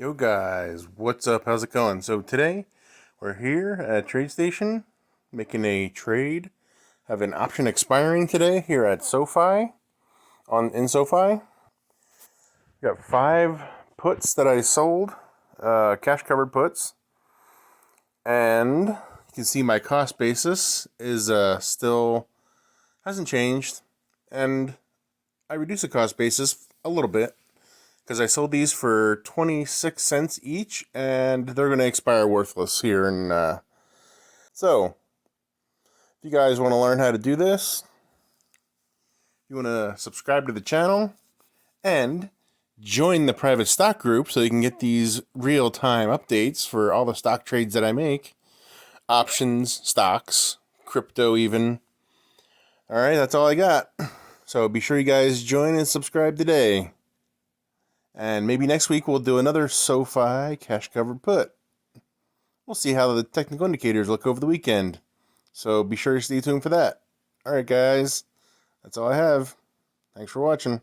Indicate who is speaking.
Speaker 1: Yo guys, what's up? How's it going? So today we're here at Tradestation making a trade. Have an option expiring today here at SoFi in SoFi. Got 5 puts that I sold, cash covered puts, and you can see my cost basis is still hasn't changed, and I reduced the cost basis a little bit because I sold these for 26 cents each, and they're going to expire worthless here. And so, if you guys want to learn how to do this, you want to subscribe to the channel and join the private stock group so you can get these real-time updates for all the stock trades that I make. Options, stocks, crypto even. Alright, that's all I got. So be sure you guys join and subscribe today. And maybe next week we'll do another SoFi cash covered put. We'll see how the technical indicators look over the weekend. So be sure to stay tuned for that. Alright guys, that's all I have. Thanks for watching.